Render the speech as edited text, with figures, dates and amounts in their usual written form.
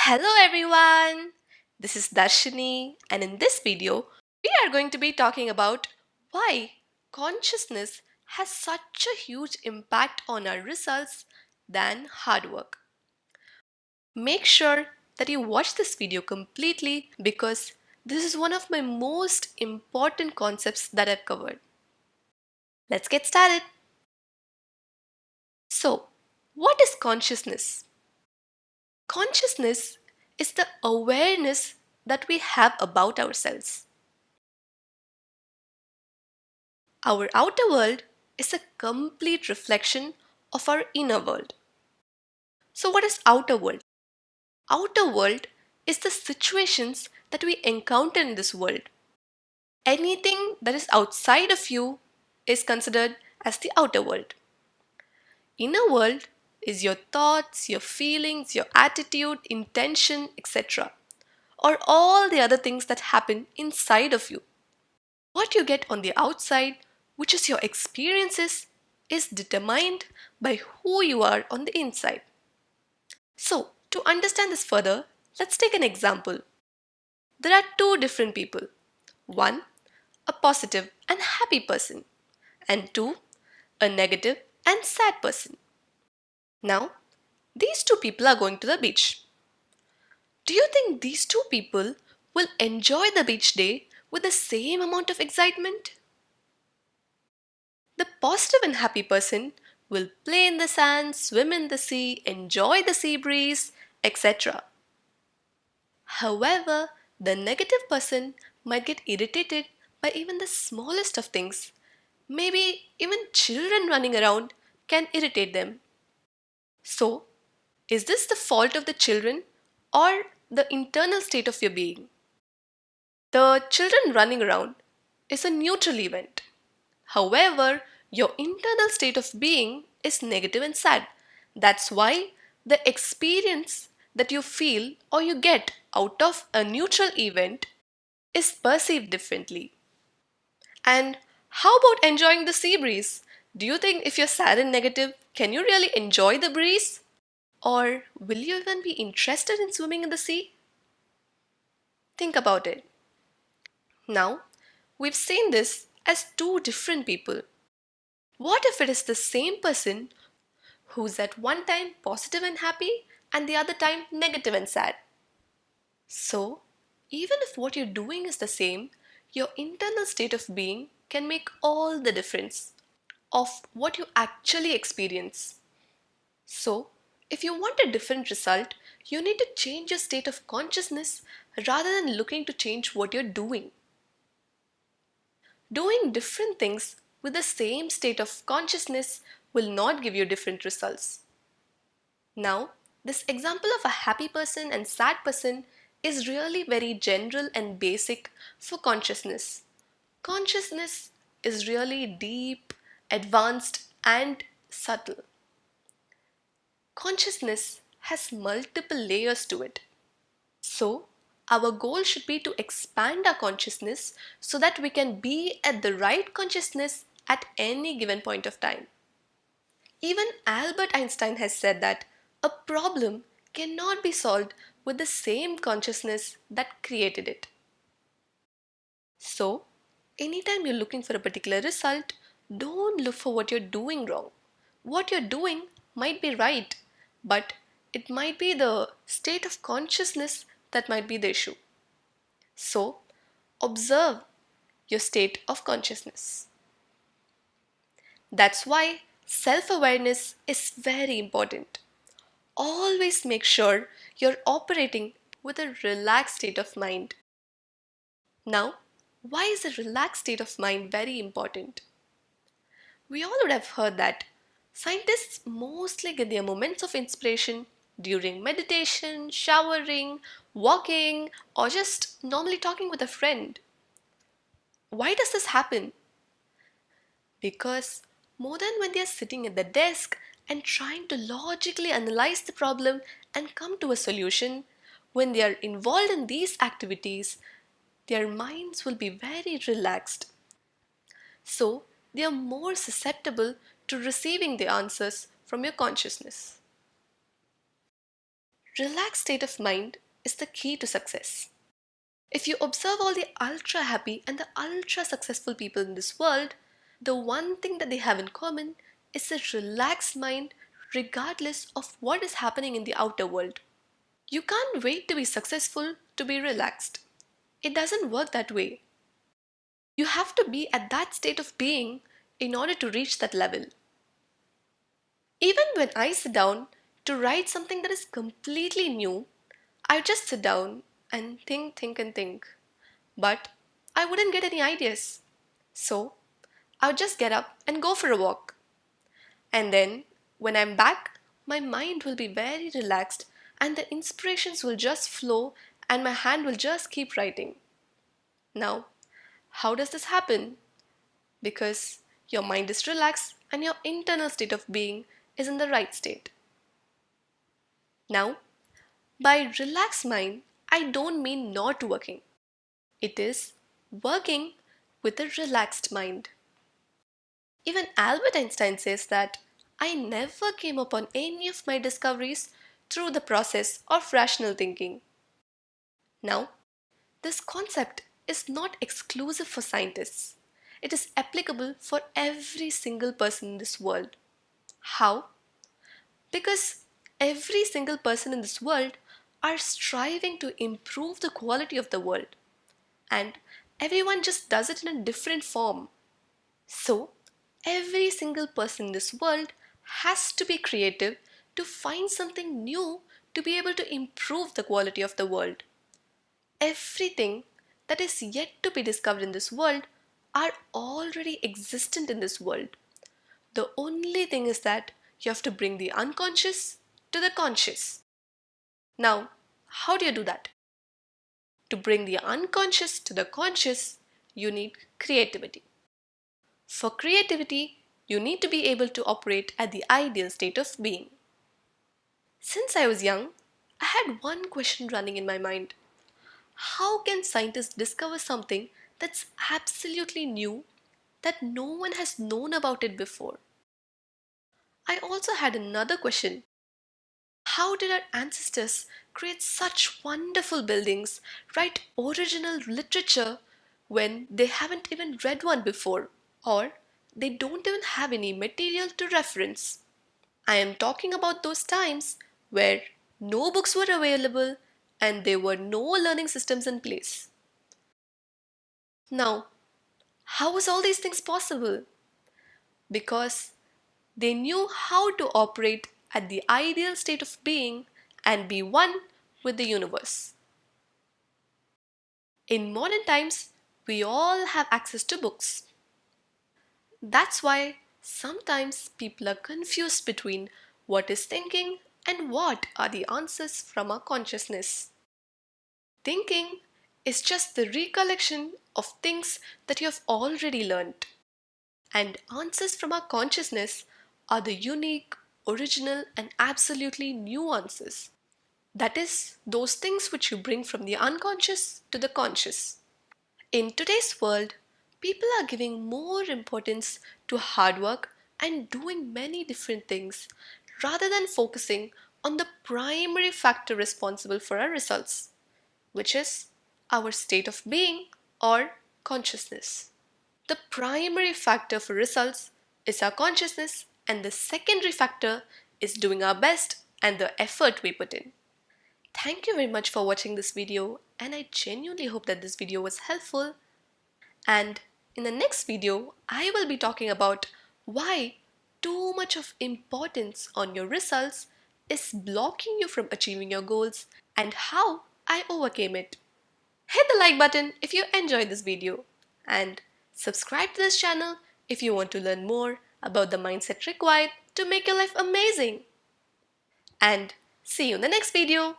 Hello everyone! This is Darshini, and in this video, we are going to be talking about why consciousness has such a huge impact on our results than hard work. Make sure that you watch this video completely because this is one of my most important concepts that I've covered. Let's get started. So, what is consciousness? Consciousness is the awareness that we have about ourselves. Our outer world is a complete reflection of our inner world. So, what is outer world? Outer world is the situations that we encounter in this world. Anything that is outside of you is considered as the outer world. Inner world is your thoughts, your feelings, your attitude, intention, etc. Or all the other things that happen inside of you. What you get on the outside, which is your experiences, is determined by who you are on the inside. So, to understand this further, let's take an example. There are two different people. One, a positive and happy person, and two, a negative and sad person. Now, these two people are going to the beach. Do you think these two people will enjoy the beach day with the same amount of excitement? The positive and happy person will play in the sand, swim in the sea, enjoy the sea breeze, etc. However, the negative person might get irritated by even the smallest of things. Maybe even children running around can irritate them. So, is this the fault of the children or the internal state of your being? The children running around is a neutral event. However, your internal state of being is negative and sad. That's why the experience that you feel or you get out of a neutral event is perceived differently. And how about enjoying the sea breeze? Do you think if you're sad and negative, can you really enjoy the breeze? Or will you even be interested in swimming in the sea? Think about it. Now, we've seen this as two different people. What if it is the same person who's at one time positive and happy and the other time negative and sad? So, even if what you're doing is the same, your internal state of being can make all the difference of what you actually experience. So, if you want a different result, you need to change your state of consciousness rather than looking to change what you're doing. Doing different things with the same state of consciousness will not give you different results. Now, this example of a happy person and sad person is really very general and basic for consciousness. Consciousness is really deep, advanced, and subtle. Consciousness has multiple layers to it. So, our goal should be to expand our consciousness so that we can be at the right consciousness at any given point of time. Even Albert Einstein has said that a problem cannot be solved with the same consciousness that created it. So, anytime you're looking for a particular result, don't look for what you're doing wrong. What you're doing might be right, but it might be the state of consciousness that might be the issue. So, observe your state of consciousness. That's why self awareness is very important. Always make sure you're operating with a relaxed state of mind. Now, why is a relaxed state of mind very important? We all would have heard that scientists mostly get their moments of inspiration during meditation, showering, walking, or just normally talking with a friend. Why does this happen? Because more than when they are sitting at the desk and trying to logically analyze the problem and come to a solution, when they are involved in these activities, their minds will be very relaxed. So, they are more susceptible to receiving the answers from your consciousness. relaxed state of mind is the key to success. If you observe all the ultra happy and the ultra successful people in this world, the one thing that they have in common is a relaxed mind regardless of what is happening in the outer world. You can't wait to be successful to be relaxed. It doesn't work that way. You have to be at that state of being in order to reach that level. Even when I sit down to write something that is completely new, I just sit down and think. But I wouldn't get any ideas. So I would just get up and go for a walk. And then when I'm back, my mind will be very relaxed and the inspirations will just flow and my hand will just keep writing. Now, how does this happen? Because your mind is relaxed and your internal state of being is in the right state. Now, by relaxed mind, I don't mean not working. It is working with a relaxed mind. Even Albert Einstein says that I never came upon any of my discoveries through the process of rational thinking. Now, this concept is not exclusive for scientists. It is applicable for every single person in this world. How? Because every single person in this world are striving to improve the quality of the world. And everyone just does it in a different form. So, every single person in this world has to be creative to find something new to be able to improve the quality of the world. Everything that is yet to be discovered in this world are already existent in this world. The only thing is that you have to bring the unconscious to the conscious. Now, how do you do that? To bring the unconscious to the conscious, you need creativity. For creativity, you need to be able to operate at the ideal state of being. Since I was young, I had one question running in my mind. How can scientists discover something that's absolutely new that no one has known about it before? I also had another question. How did our ancestors create such wonderful buildings, write original literature when they haven't even read one before, or they don't even have any material to reference? I am talking about those times where no books were available and there were no learning systems in place. Now, how was all these things possible? Because they knew how to operate at the ideal state of being and be one with the universe. In modern times, we all have access to books. That's why sometimes people are confused between what is thinking and what are the answers from our consciousness. Thinking is just the recollection of things that you have already learned. And answers from our consciousness are the unique, original, and absolutely new answers. That is, those things which you bring from the unconscious to the conscious. In today's world, people are giving more importance to hard work and doing many different things rather than focusing on the primary factor responsible for our results, which is our state of being or consciousness. The primary factor for results is our consciousness, and the secondary factor is doing our best and the effort we put in. Thank you very much for watching this video, and I genuinely hope that this video was helpful. And in the next video, I will be talking about why too much of importance on your results is blocking you from achieving your goals and how I overcame it. Hit the like button if you enjoyed this video and subscribe to this channel if you want to learn more about the mindset required to make your life amazing. And see you in the next video.